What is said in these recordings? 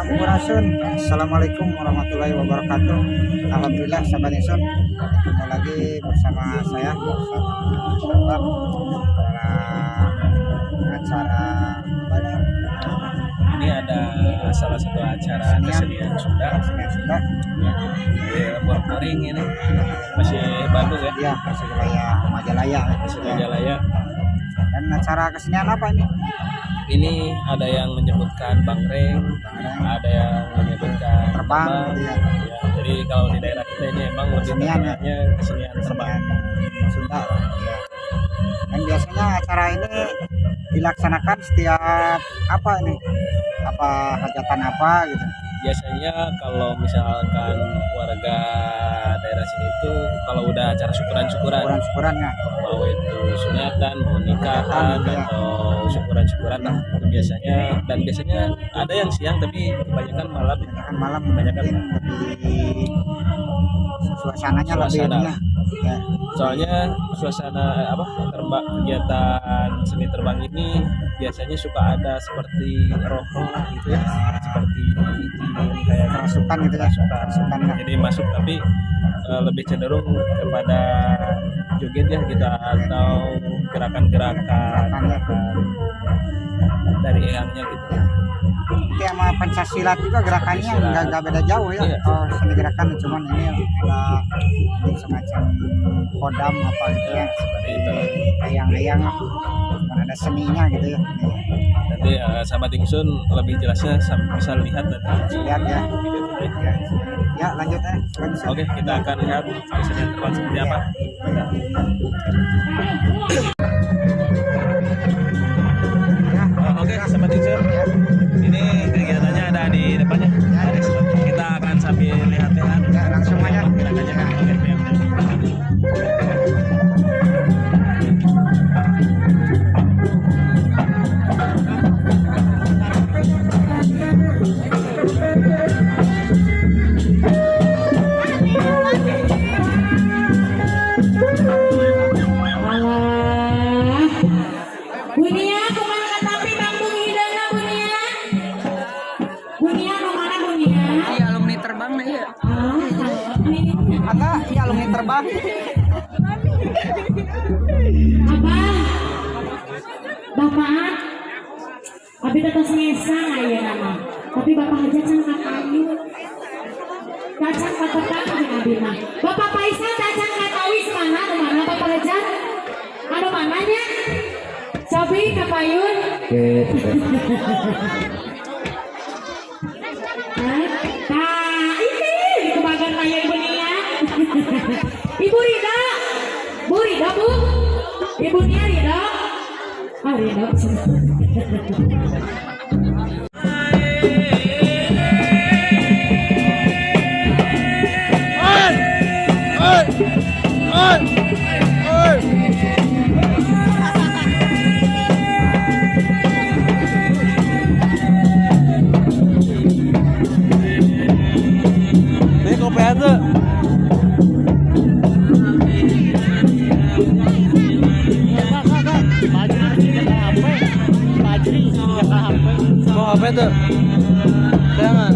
Sampurasun. Assalamualaikum warahmatullahi wabarakatuh. Alhamdulillah sahabat Insun, ketemu lagi bersama saya bersama Bapak dalam acara ini ada salah satu acara kesenian Sunda di Buat Maring ini masih Bandung ya? Iya, masih wilayah Majalaya. Majalaya. Dan acara kesenian apa ini? Ini ada yang menyebutkan bangreng, ada yang menyebutkan Terbang. Ya, jadi kalau di daerah kita ini emang lebih Kesenian, tepatnya kesenian terbang. Sunda. Ya. Dan biasanya acara ini dilaksanakan setiap apa ini? Apa hajatan apa gitu? Biasanya kalau misalkan warga daerah sini itu kalau udah acara Syukuran-syukurannya. mau itu sunatan, mau nikahan atau syukuran-syukuran lah itu biasanya. Dan biasanya ada yang siang tapi kebanyakan malam. Kebanyakan lebih suasananya lebih Suasana. enak. Ya. Soalnya suasana terbang kegiatan seni terbang ini biasanya suka ada seperti roh-roh gitu ya, seperti kayak Kerasukan gitu ya. Kerasukannya. jadi masuk tapi lebih cenderung kepada joget ya kita atau gerakan-gerakan dari eyangnya gitu ya. Tapi sama Pancasila juga gerakannya nggak beda jauh ya. Iya. Oh, seni gerakan cuman ini ada semacam kodam apa gitu ya, Seperti itu. ayang-ayang cuman ada seninya gitu ya. Nanti sahabat Ingsun lebih jelasnya bisa lihat nanti Lihat ya. video kita ya. Ya lanjut ya. Oke, kita akan lihat kesenian terbang seperti apa. Oke, sahabat Ingsun. Ini kegiatannya ada di depannya. Kita akan sambil lihat-lihat. Ya langsung aja. Bunia kumaha tapi kampung hidangna Bunia. Bunia nu mana Bunia? Iya alumni terbang nah iya. Ada ya alumni terbang. Abah. Bapak. Abi tetes ngesang aya nama. Tapi Bapak aja can kakayu. Kacang katetang jeung abi mah. Bapak Faisal kacang katawis mana nu mana Bapak aja? Anu mananya? Sobi kapayun. Nah, ini kebagan layang Bunia. Ibu Rida. Bu Rida, Bu. Ibunya Rida. Ah, Rida. Ini kopi aja. Mau apa itu? Jangan.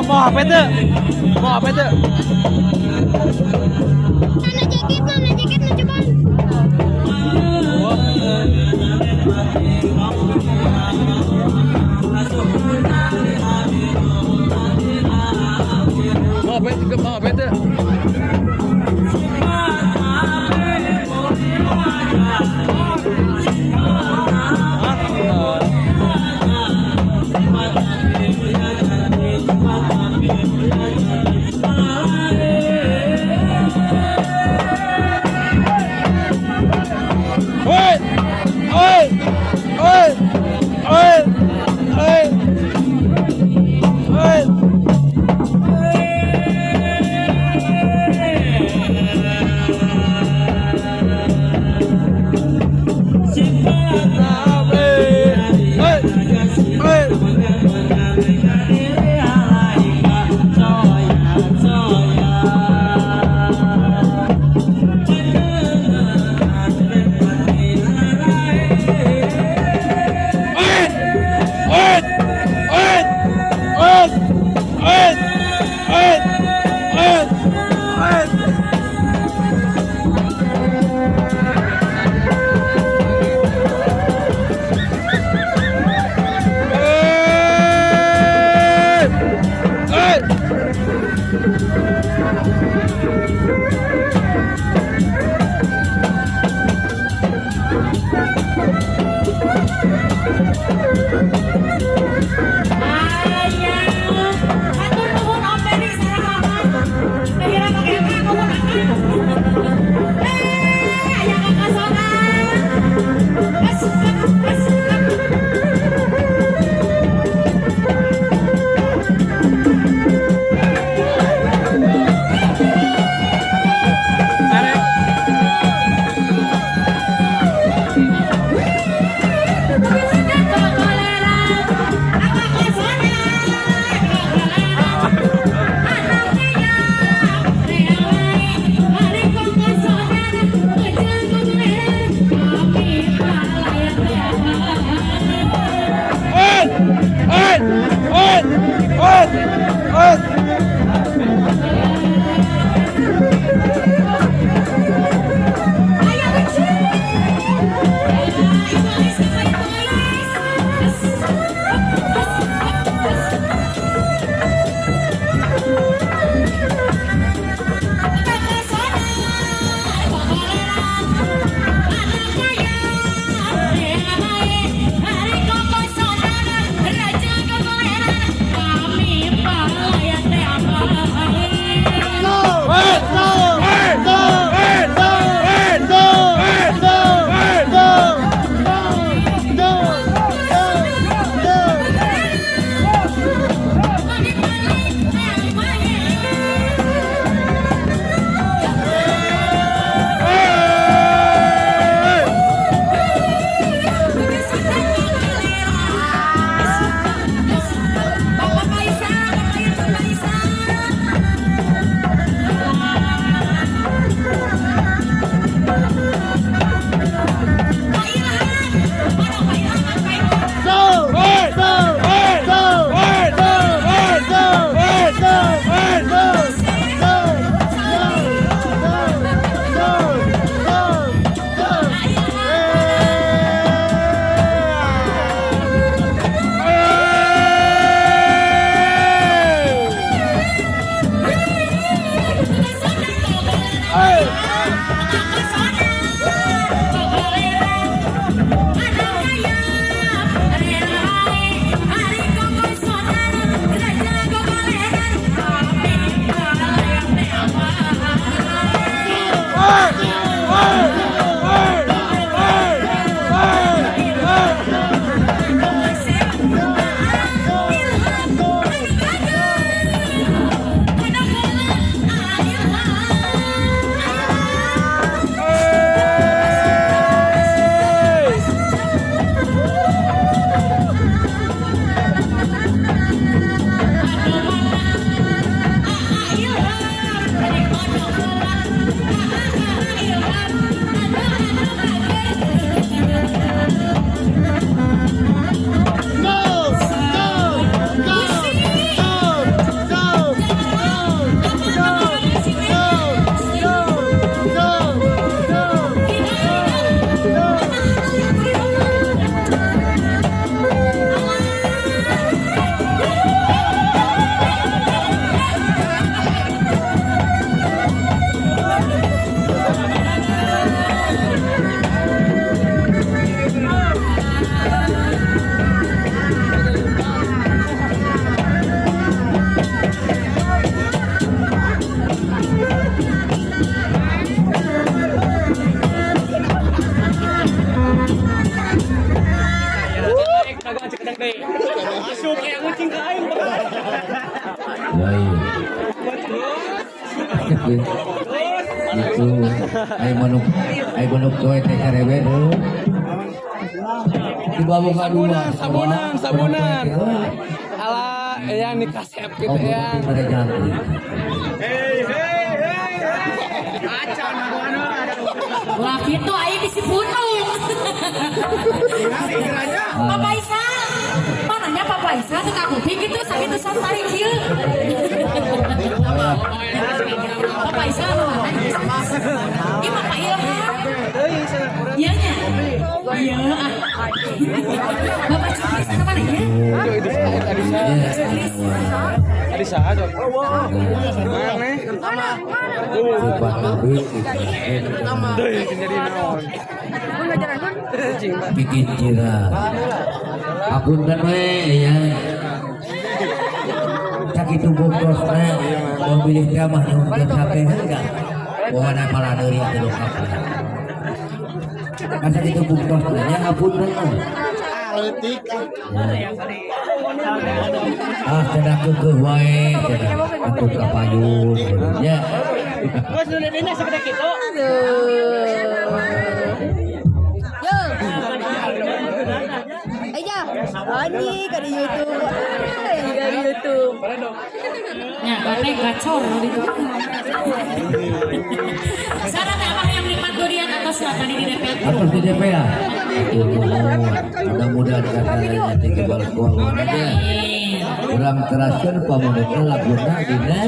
Mau apa itu? Mau apa itu? Mana jaket coba. Mau apa itu? Atur nuhun Om Beni sareng Mama. Akhirnya pakai apa nuhun akang. Aya Kakak Sona. Gas. Itu ay manuk coy teh karewe di bawah kadua sabunan ala yang nikasep gitu ya. Wah gitu ayo bisi punung. Papa Isa, mananya Papa Isa tuh kaku gitu sakit tuh santai kieu. Papa Isa mana? Ini Papa Ilham. Iya nya. Iya. Bapak Cukri sana mana ya? Adisa aja. Mana? Jadi naon. bikin jiran apunten we ya cak itu bungkus mau pilih gamah nyungun sate enggak bawa pala dari itu lokap masa itu bungkus ya apunten cenah keueuh wae untuk kapayun ya Aja, ani ka di YouTube. Ay, ka di YouTube. Ya, katanya gacor gitu. Syarat apa yang lipat durian atau selatan di DPR? atas di DP ya mudah-mudahan katanya tinggi balkon aja kurang teraskan pamunutnya laguna dina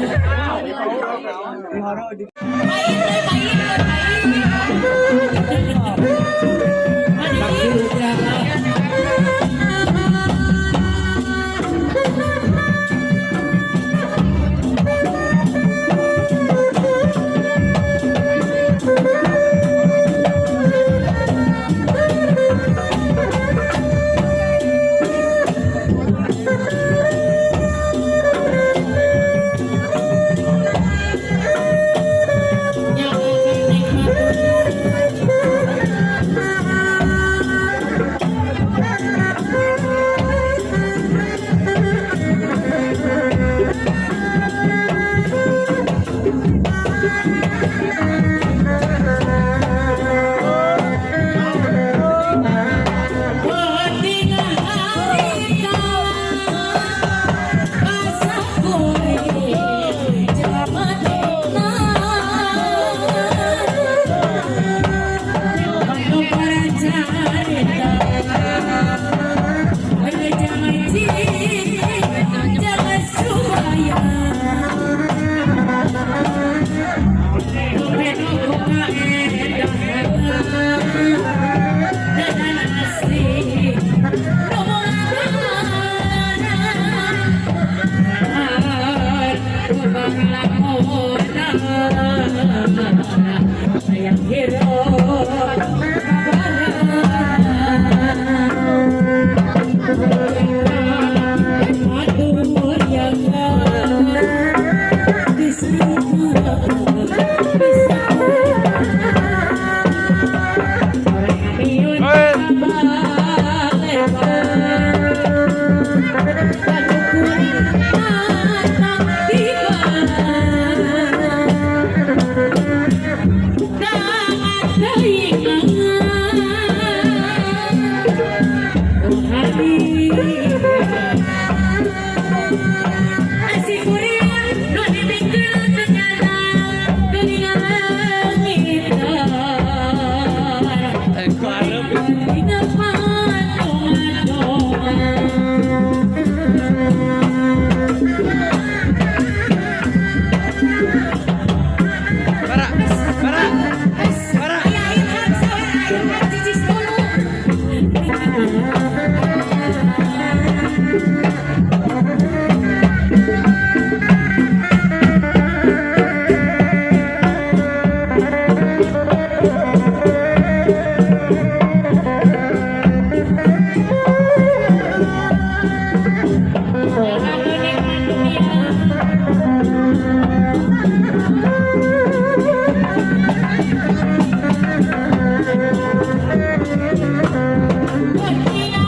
Terima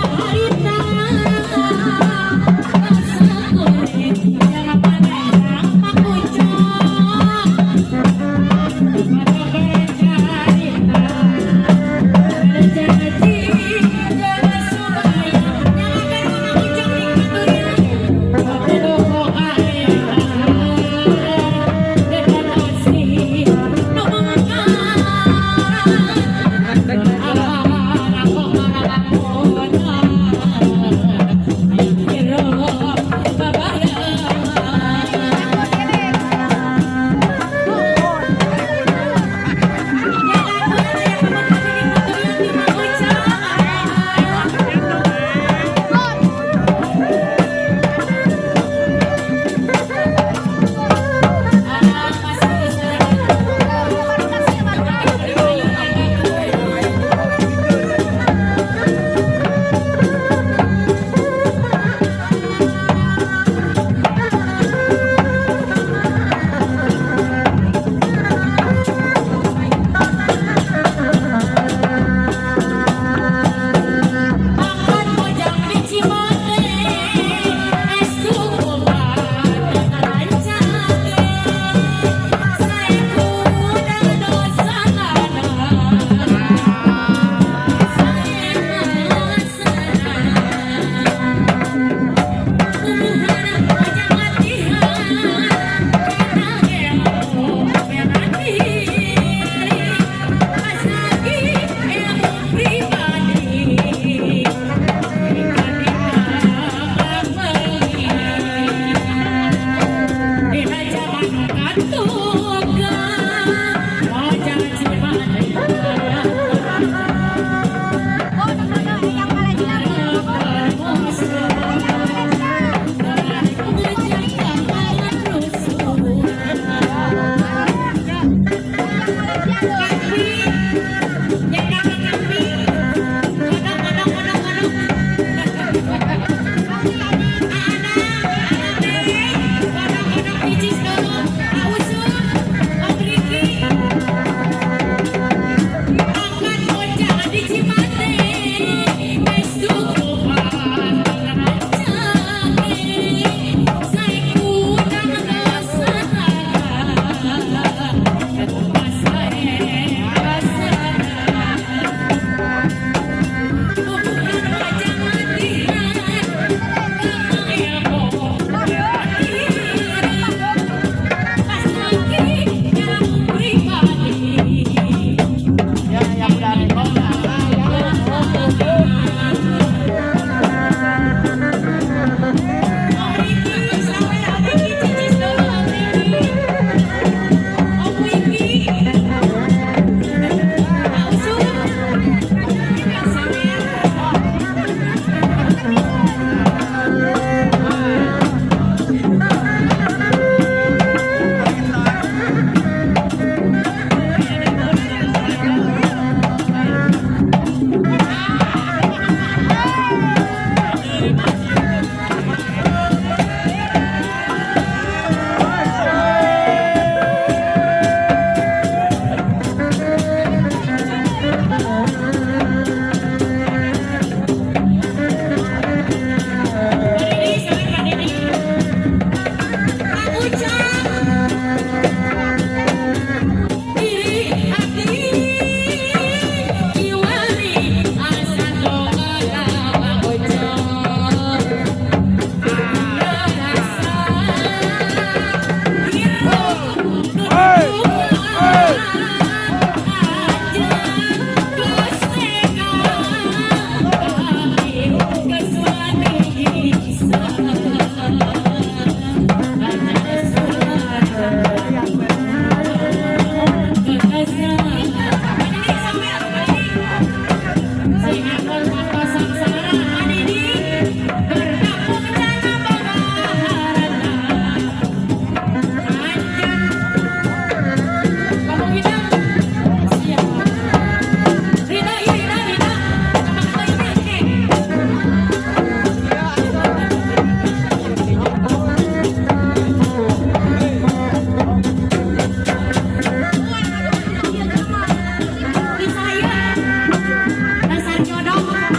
Dasar nyodok.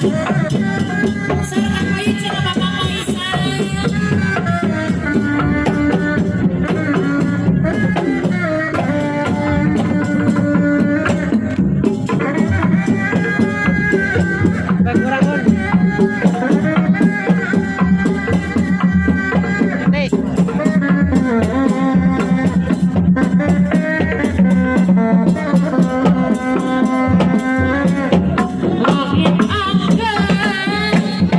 Serta kayu cina Bapak Faisal. Langit angkat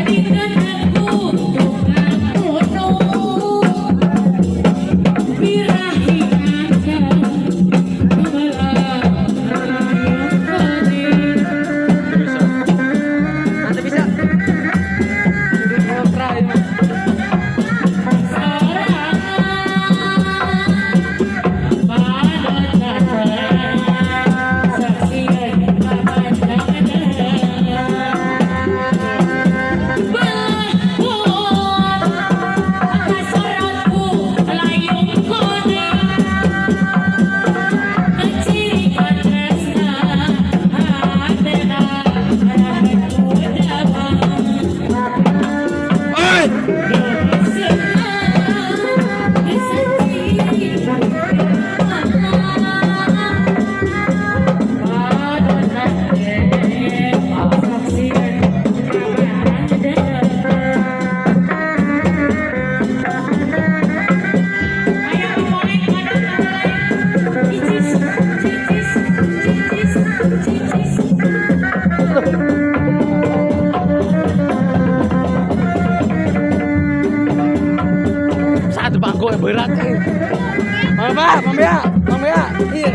di denganku tukang gunung birahi angkat belah rayap pening Nanti bisa. Satu bangku berat. Mama ya. Iya.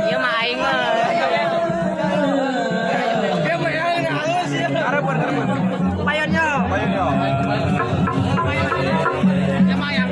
Iya mah aing mah. Payonnya. Emang yang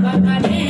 Bakane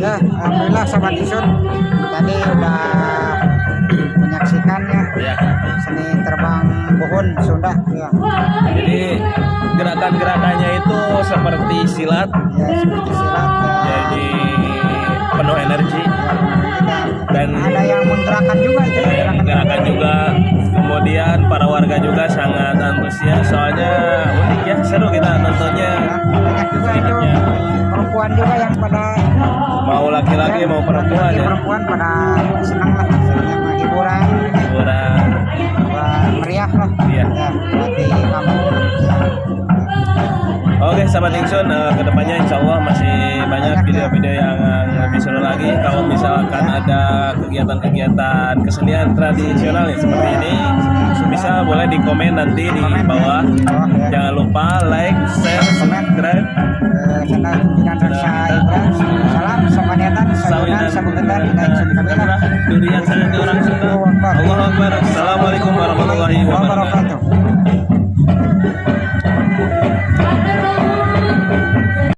Alhamdulillah Sobat Isun, tadi udah menyaksikan ya seni terbang pohon Sunda ya. Jadi gerakan-gerakannya itu seperti silat, Ya seperti silat ya. jadi penuh energi dan Ada yang menggerakkan juga itu gerakan juga. Kemudian para warga juga sangat antusias, soalnya unik ya, seru kita nontonnya. Banyak juga itu Lihatnya. perempuan juga yang pada Mau laki-laki mau perempuan ya, perempuan pada senang lah, senang sama hiburan, hiburan. meriah lah. Iya. Ya, berarti kamu. Oke sahabat Ingsun, kedepannya insya Allah masih banyak video-video yang lebih seru lagi. Kalau misalkan ada kegiatan-kegiatan kesenian tradisional ya, seperti ini, bisa boleh di komen nanti di bawah. Jangan lupa like, share, subscribe. Channel Pimpinan Rasa Ibrahim. Salam, Samaniatan, Sayunan, Sabugetan, dan Sundikabela. Durian sangat orang Sunda.